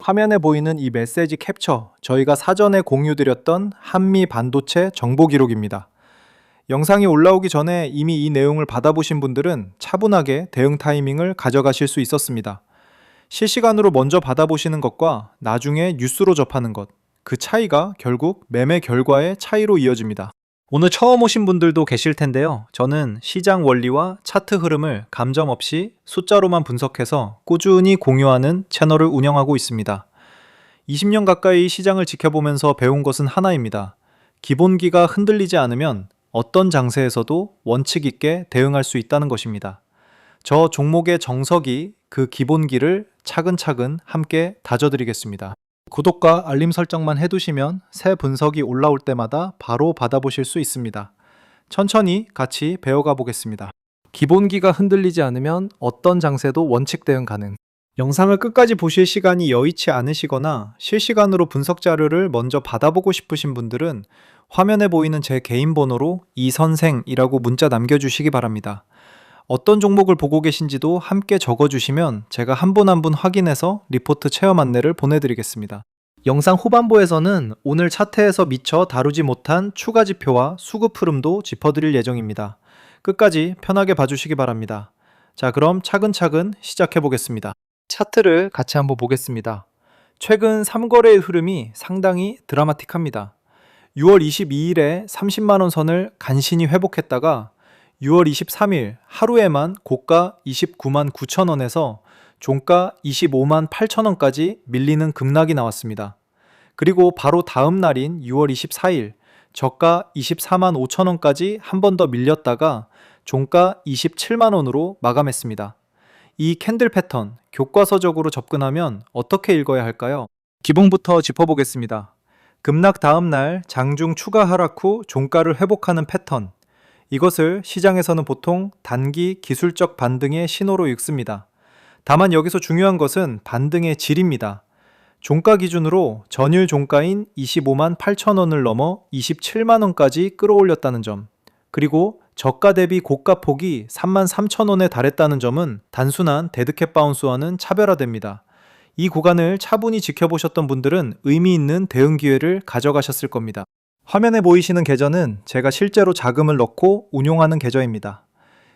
화면에 보이는 이 메시지 캡처, 저희가 사전에 공유드렸던 한미 반도체 정보 기록입니다. 영상이 올라오기 전에 이미 이 내용을 받아보신 분들은 차분하게 대응 타이밍을 가져가실 수 있었습니다. 실시간으로 먼저 받아보시는 것과 나중에 뉴스로 접하는 것, 그 차이가 결국 매매 결과의 차이로 이어집니다. 오늘 처음 오신 분들도 계실 텐데요. 저는 시장 원리와 차트 흐름을 감정 없이 숫자로만 분석해서 꾸준히 공유하는 채널을 운영하고 있습니다. 20년 가까이 시장을 지켜보면서 배운 것은 하나입니다. 기본기가 흔들리지 않으면 어떤 장세에서도 원칙 있게 대응할 수 있다는 것입니다. 저 종목의 정석이 그 기본기를 차근차근 함께 다져드리겠습니다. 구독과 알림 설정만 해두시면 새 분석이 올라올 때마다 바로 받아보실 수 있습니다. 천천히 같이 배워가 보겠습니다. 기본기가 흔들리지 않으면 어떤 장세도 원칙 대응 가능. 영상을 끝까지 보실 시간이 여의치 않으시거나 실시간으로 분석 자료를 먼저 받아보고 싶으신 분들은 화면에 보이는 제 개인 번호로 이선생이라고 문자 남겨주시기 바랍니다. 어떤 종목을 보고 계신지도 함께 적어주시면 제가 한 분 한 분 확인해서 리포트 체험 안내를 보내드리겠습니다. 영상 후반부에서는 오늘 차트에서 미처 다루지 못한 추가 지표와 수급 흐름도 짚어드릴 예정입니다. 끝까지 편하게 봐주시기 바랍니다. 자, 그럼 차근차근 시작해 보겠습니다. 차트를 같이 한번 보겠습니다. 최근 3거래의 흐름이 상당히 드라마틱합니다. 6월 22일에 30만원 선을 간신히 회복했다가 6월 23일 하루에만 고가 29만 9천원에서 종가 25만 8천원까지 밀리는 급락이 나왔습니다. 그리고 바로 다음 날인 6월 24일 저가 24만 5천원까지 한 번 더 밀렸다가 종가 27만원으로 마감했습니다. 이 캔들 패턴, 교과서적으로 접근하면 어떻게 읽어야 할까요? 기본부터 짚어보겠습니다. 급락 다음 날 장중 추가 하락 후 종가를 회복하는 패턴, 이것을 시장에서는 보통 단기 기술적 반등의 신호로 읽습니다. 다만 여기서 중요한 것은 반등의 질입니다. 종가 기준으로 전일 종가인 25만 8천원을 넘어 27만원까지 끌어올렸다는 점, 그리고 저가 대비 고가 폭이 3만 3천원에 달했다는 점은 단순한 데드캣 바운스와는 차별화됩니다. 이 구간을 차분히 지켜보셨던 분들은 의미 있는 대응 기회를 가져가셨을 겁니다. 화면에 보이시는 계좌는 제가 실제로 자금을 넣고 운용하는 계좌입니다.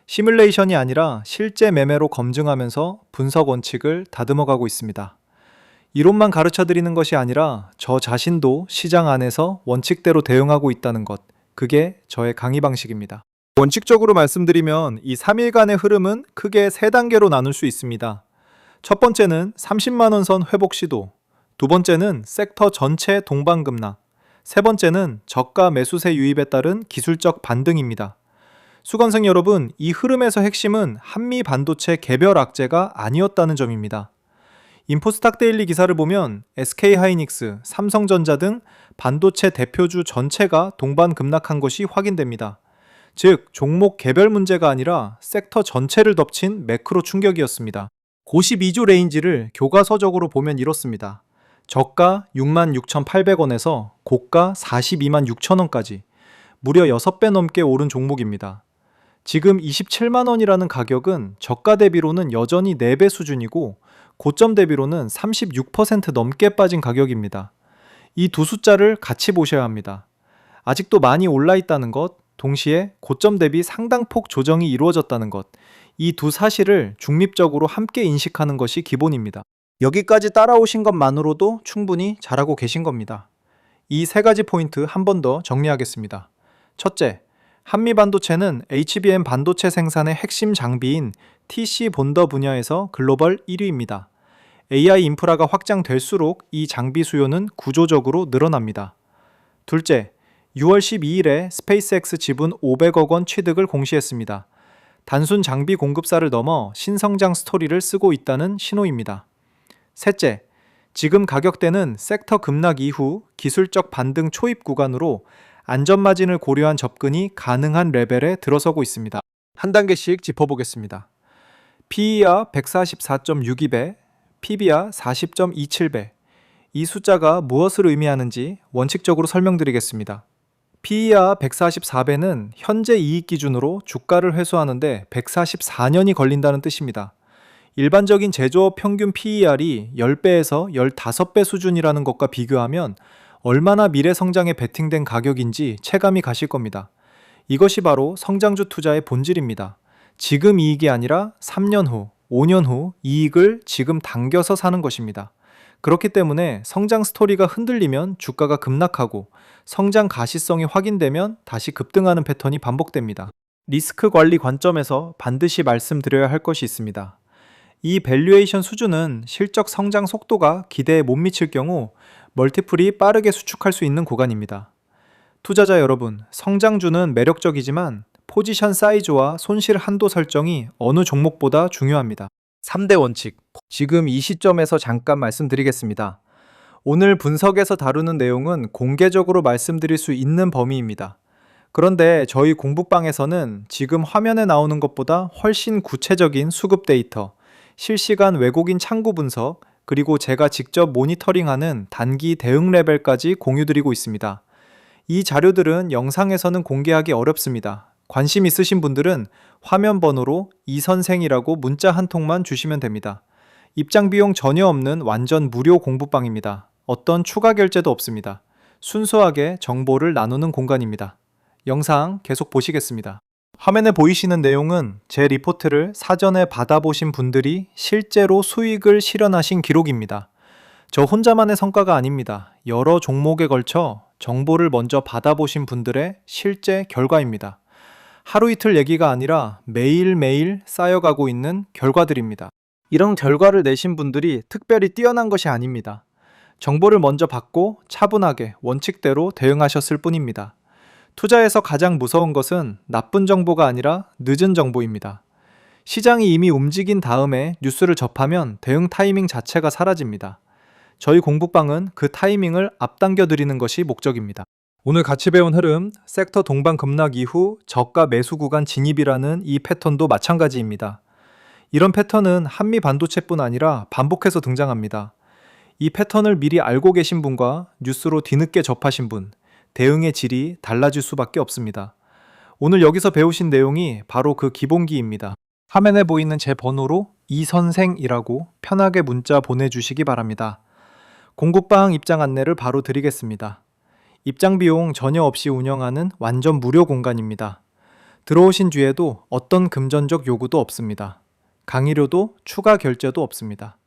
시뮬레이션이 아니라 실제 매매로 검증하면서 분석 원칙을 다듬어 가고 있습니다. 이론만 가르쳐 드리는 것이 아니라 저 자신도 시장 안에서 원칙대로 대응하고 있다는 것, 그게 저의 강의 방식입니다. 원칙적으로 말씀드리면 이 3일간의 흐름은 크게 3단계로 나눌 수 있습니다. 첫 번째는 30만원 선 회복 시도, 두 번째는 섹터 전체 동반급락, 세 번째는 저가 매수세 유입에 따른 기술적 반등입니다. 수강생 여러분, 이 흐름에서 핵심은 한미 반도체 개별 악재가 아니었다는 점입니다. 인포스탁 데일리 기사를 보면 SK하이닉스, 삼성전자 등 반도체 대표주 전체가 동반 급락한 것이 확인됩니다. 즉, 종목 개별 문제가 아니라 섹터 전체를 덮친 매크로 충격이었습니다. 고시2조 레인지를 교과서적으로 보면 이렇습니다. 저가 66,800원에서 고가 42만 6천원까지 무려 6배 넘게 오른 종목입니다. 지금 27만원이라는 가격은 저가 대비로는 여전히 4배 수준이고 고점 대비로는 36% 넘게 빠진 가격입니다. 이 두 숫자를 같이 보셔야 합니다. 아직도 많이 올라 있다는 것, 동시에 고점 대비 상당폭 조정이 이루어졌다는 것, 이 두 사실을 중립적으로 함께 인식하는 것이 기본입니다. 여기까지 따라오신 것만으로도 충분히 잘하고 계신 겁니다. 이 세 가지 포인트 한 번 더 정리하겠습니다. 첫째, 한미 반도체는 HBM 반도체 생산의 핵심 장비인 TC 본더 분야에서 글로벌 1위입니다. AI 인프라가 확장될수록 이 장비 수요는 구조적으로 늘어납니다. 둘째, 6월 12일에 스페이스X 지분 500억 원 취득을 공시했습니다. 단순 장비 공급사를 넘어 신성장 스토리를 쓰고 있다는 신호입니다. 셋째, 지금 가격대는 섹터 급락 이후 기술적 반등 초입 구간으로 안전마진을 고려한 접근이 가능한 레벨에 들어서고 있습니다. 한 단계씩 짚어보겠습니다. PER 144.62배, PBR 40.27배. 이 숫자가 무엇을 의미하는지 원칙적으로 설명드리겠습니다. PER 144배는 현재 이익 기준으로 주가를 회수하는데 144년이 걸린다는 뜻입니다. 일반적인 제조업 평균 PER이 10배에서 15배 수준이라는 것과 비교하면 얼마나 미래 성장에 베팅된 가격인지 체감이 가실 겁니다. 이것이 바로 성장주 투자의 본질입니다. 지금 이익이 아니라 3년 후, 5년 후 이익을 지금 당겨서 사는 것입니다. 그렇기 때문에 성장 스토리가 흔들리면 주가가 급락하고 성장 가시성이 확인되면 다시 급등하는 패턴이 반복됩니다. 리스크 관리 관점에서 반드시 말씀드려야 할 것이 있습니다. 이 밸류에이션 수준은 실적 성장 속도가 기대에 못 미칠 경우 멀티플이 빠르게 수축할 수 있는 구간입니다. 투자자 여러분, 성장주는 매력적이지만 포지션 사이즈와 손실 한도 설정이 어느 종목보다 중요합니다. 3대 원칙, 지금 이 시점에서 잠깐 말씀드리겠습니다. 오늘 분석에서 다루는 내용은 공개적으로 말씀드릴 수 있는 범위입니다. 그런데 저희 공부방에서는 지금 화면에 나오는 것보다 훨씬 구체적인 수급 데이터, 실시간 외국인 창구 분석, 그리고 제가 직접 모니터링하는 단기 대응 레벨까지 공유드리고 있습니다. 이 자료들은 영상에서는 공개하기 어렵습니다. 관심 있으신 분들은 화면 번호로 이선생이라고 문자 한 통만 주시면 됩니다. 입장 비용 전혀 없는 완전 무료 공부방입니다. 어떤 추가 결제도 없습니다. 순수하게 정보를 나누는 공간입니다. 영상 계속 보시겠습니다. 화면에 보이시는 내용은 제 리포트를 사전에 받아보신 분들이 실제로 수익을 실현하신 기록입니다. 저 혼자만의 성과가 아닙니다. 여러 종목에 걸쳐 정보를 먼저 받아보신 분들의 실제 결과입니다. 하루 이틀 얘기가 아니라 매일매일 쌓여가고 있는 결과들입니다. 이런 결과를 내신 분들이 특별히 뛰어난 것이 아닙니다. 정보를 먼저 받고 차분하게 원칙대로 대응하셨을 뿐입니다. 투자에서 가장 무서운 것은 나쁜 정보가 아니라 늦은 정보입니다. 시장이 이미 움직인 다음에 뉴스를 접하면 대응 타이밍 자체가 사라집니다. 저희 공부방은 그 타이밍을 앞당겨 드리는 것이 목적입니다. 오늘 같이 배운 흐름, 섹터 동반 급락 이후 저가 매수 구간 진입이라는 이 패턴도 마찬가지입니다. 이런 패턴은 한미 반도체뿐 아니라 반복해서 등장합니다. 이 패턴을 미리 알고 계신 분과 뉴스로 뒤늦게 접하신 분, 대응의 질이 달라질 수밖에 없습니다. 오늘 여기서 배우신 내용이 바로 그 기본기입니다. 화면에 보이는 제 번호로 이선생이라고 편하게 문자 보내주시기 바랍니다. 공부방 입장 안내를 바로 드리겠습니다. 입장 비용 전혀 없이 운영하는 완전 무료 공간입니다. 들어오신 뒤에도 어떤 금전적 요구도 없습니다. 강의료도 추가 결제도 없습니다.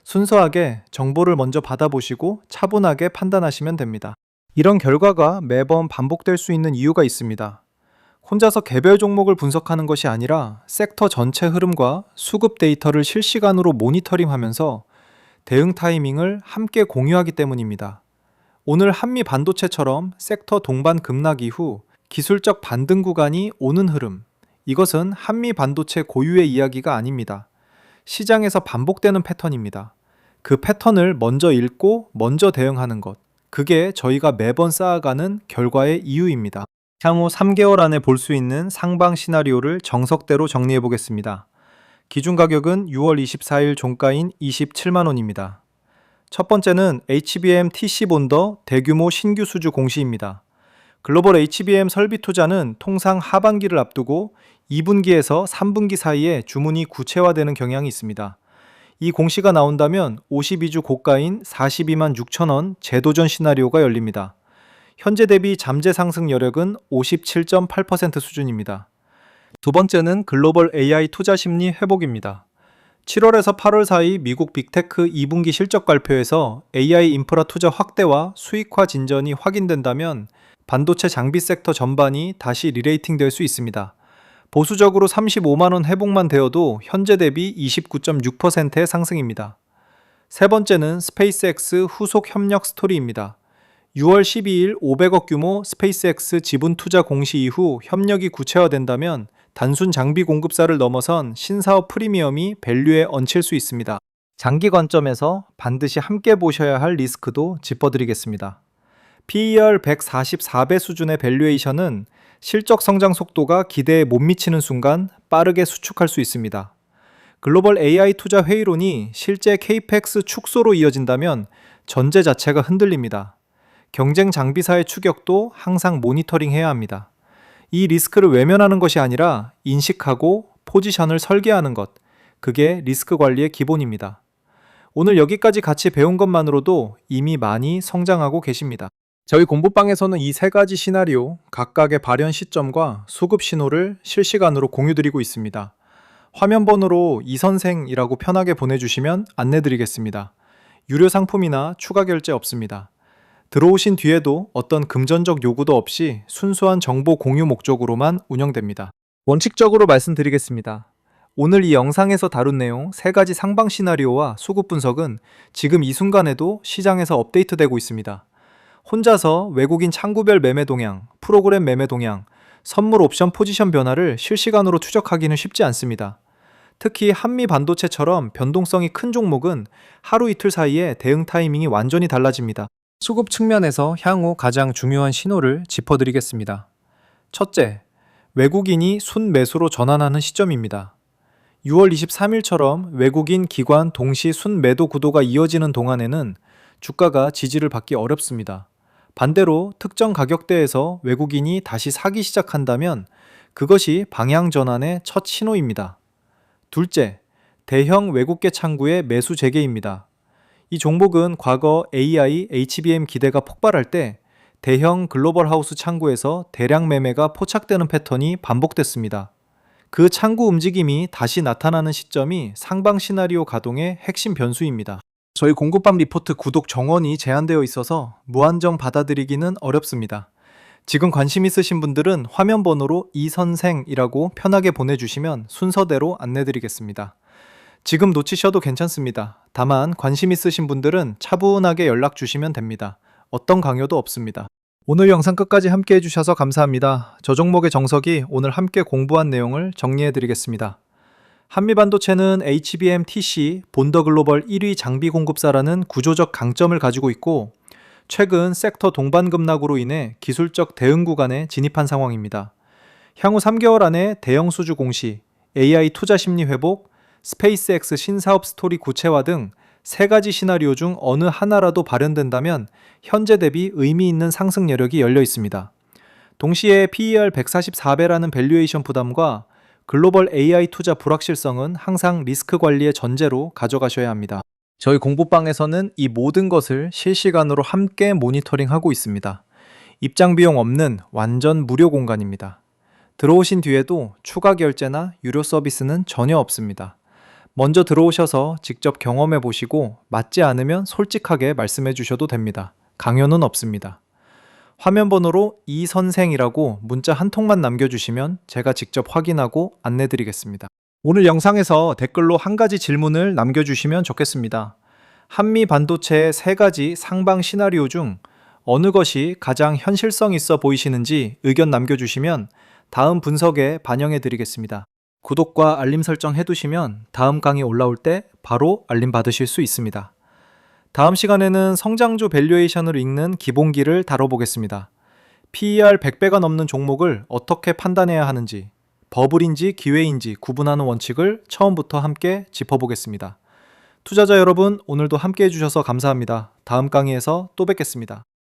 순수하게 정보를 먼저 받아보시고 차분하게 판단하시면 됩니다. 이런 결과가 매번 반복될 수 있는 이유가 있습니다. 혼자서 개별 종목을 분석하는 것이 아니라 섹터 전체 흐름과 수급 데이터를 실시간으로 모니터링하면서 대응 타이밍을 함께 공유하기 때문입니다. 오늘 한미 반도체처럼 섹터 동반 급락 이후 기술적 반등 구간이 오는 흐름, 이것은 한미 반도체 고유의 이야기가 아닙니다. 시장에서 반복되는 패턴입니다. 그 패턴을 먼저 읽고 먼저 대응하는 것, 그게 저희가 매번 쌓아가는 결과의 이유입니다. 향후 3개월 안에 볼 수 있는 상방 시나리오를 정석대로 정리해 보겠습니다. 기준 가격은 6월 24일 종가인 27만 원입니다. 첫 번째는 HBM TC 본더 대규모 신규 수주 공시입니다. 글로벌 HBM 설비 투자는 통상 하반기를 앞두고 2분기에서 3분기 사이에 주문이 구체화되는 경향이 있습니다. 이 공시가 나온다면 52주 고가인 42만 6천 원 재도전 시나리오가 열립니다. 현재 대비 잠재 상승 여력은 57.8% 수준입니다. 두 번째는 글로벌 AI 투자 심리 회복입니다. 7월에서 8월 사이 미국 빅테크 2분기 실적 발표에서 AI 인프라 투자 확대와 수익화 진전이 확인된다면 반도체 장비 섹터 전반이 다시 리레이팅 될 수 있습니다. 보수적으로 35만 원 회복만 되어도 현재 대비 29.6%의 상승입니다. 세 번째는 스페이스X 후속 협력 스토리입니다. 6월 12일 500억 규모 스페이스X 지분 투자 공시 이후 협력이 구체화된다면 단순 장비 공급사를 넘어선 신사업 프리미엄이 밸류에 얹힐 수 있습니다. 장기 관점에서 반드시 함께 보셔야 할 리스크도 짚어드리겠습니다. PER 144배 수준의 밸류에이션은 실적 성장 속도가 기대에 못 미치는 순간 빠르게 수축할 수 있습니다. 글로벌 AI 투자 회의론이 실제 CAPEX 축소로 이어진다면 전제 자체가 흔들립니다. 경쟁 장비사의 추격도 항상 모니터링해야 합니다. 이 리스크를 외면하는 것이 아니라 인식하고 포지션을 설계하는 것, 그게 리스크 관리의 기본입니다. 오늘 여기까지 같이 배운 것만으로도 이미 많이 성장하고 계십니다. 저희 공부방에서는 이 세 가지 시나리오, 각각의 발현 시점과 수급 신호를 실시간으로 공유드리고 있습니다. 화면 번호로 이선생이라고 편하게 보내주시면 안내드리겠습니다. 유료 상품이나 추가 결제 없습니다. 들어오신 뒤에도 어떤 금전적 요구도 없이 순수한 정보 공유 목적으로만 운영됩니다. 원칙적으로 말씀드리겠습니다. 오늘 이 영상에서 다룬 내용 3가지 상방 시나리오와 수급 분석은 지금 이 순간에도 시장에서 업데이트되고 있습니다. 혼자서 외국인 창구별 매매 동향, 프로그램 매매 동향, 선물 옵션 포지션 변화를 실시간으로 추적하기는 쉽지 않습니다. 특히 한미 반도체처럼 변동성이 큰 종목은 하루 이틀 사이에 대응 타이밍이 완전히 달라집니다. 수급 측면에서 향후 가장 중요한 신호를 짚어드리겠습니다. 첫째, 외국인이 순매수로 전환하는 시점입니다. 6월 23일처럼 외국인 기관 동시 순매도 구도가 이어지는 동안에는 주가가 지지를 받기 어렵습니다. 반대로 특정 가격대에서 외국인이 다시 사기 시작한다면 그것이 방향 전환의 첫 신호입니다. 둘째, 대형 외국계 창구의 매수 재개입니다. 이 종목은 과거 AI, HBM 기대가 폭발할 때 대형 글로벌 하우스 창구에서 대량 매매가 포착되는 패턴이 반복됐습니다. 그 창구 움직임이 다시 나타나는 시점이 상방 시나리오 가동의 핵심 변수입니다. 저희 공급방 리포트 구독 정원이 제한되어 있어서 무한정 받아들이기는 어렵습니다. 지금 관심 있으신 분들은 화면 번호로 이선생이라고 편하게 보내주시면 순서대로 안내드리겠습니다. 지금 놓치셔도 괜찮습니다. 다만 관심 있으신 분들은 차분하게 연락 주시면 됩니다. 어떤 강요도 없습니다. 오늘 영상 끝까지 함께 해주셔서 감사합니다. 저 종목의 정석이 오늘 함께 공부한 내용을 정리해드리겠습니다. 한미반도체는 HBM TC 본더글로벌 1위 장비 공급사라는 구조적 강점을 가지고 있고 최근 섹터 동반 급락으로 인해 기술적 대응 구간에 진입한 상황입니다. 향후 3개월 안에 대형 수주 공시, AI 투자 심리 회복, 스페이스X 신사업 스토리 구체화 등 3가지 시나리오 중 어느 하나라도 발현된다면 현재 대비 의미 있는 상승 여력이 열려 있습니다. 동시에 PER 144배라는 밸류에이션 부담과 글로벌 AI 투자 불확실성은 항상 리스크 관리의 전제로 가져가셔야 합니다. 저희 공부방에서는 이 모든 것을 실시간으로 함께 모니터링하고 있습니다. 입장 비용 없는 완전 무료 공간입니다. 들어오신 뒤에도 추가 결제나 유료 서비스는 전혀 없습니다. 먼저 들어오셔서 직접 경험해 보시고 맞지 않으면 솔직하게 말씀해 주셔도 됩니다. 강요는 없습니다. 화면 번호로 이선생이라고 문자 한 통만 남겨주시면 제가 직접 확인하고 안내드리겠습니다. 오늘 영상에서 댓글로 한 가지 질문을 남겨주시면 좋겠습니다. 한미 반도체의 3가지 상방 시나리오 중 어느 것이 가장 현실성 있어 보이시는지 의견 남겨주시면 다음 분석에 반영해 드리겠습니다. 구독과 알림 설정 해두시면 다음 강의 올라올 때 바로 알림 받으실 수 있습니다. 다음 시간에는 성장주 밸류에이션을 읽는 기본기를 다뤄보겠습니다. PER 100배가 넘는 종목을 어떻게 판단해야 하는지, 버블인지 기회인지 구분하는 원칙을 처음부터 함께 짚어보겠습니다. 투자자 여러분, 오늘도 함께 해주셔서 감사합니다. 다음 강의에서 또 뵙겠습니다.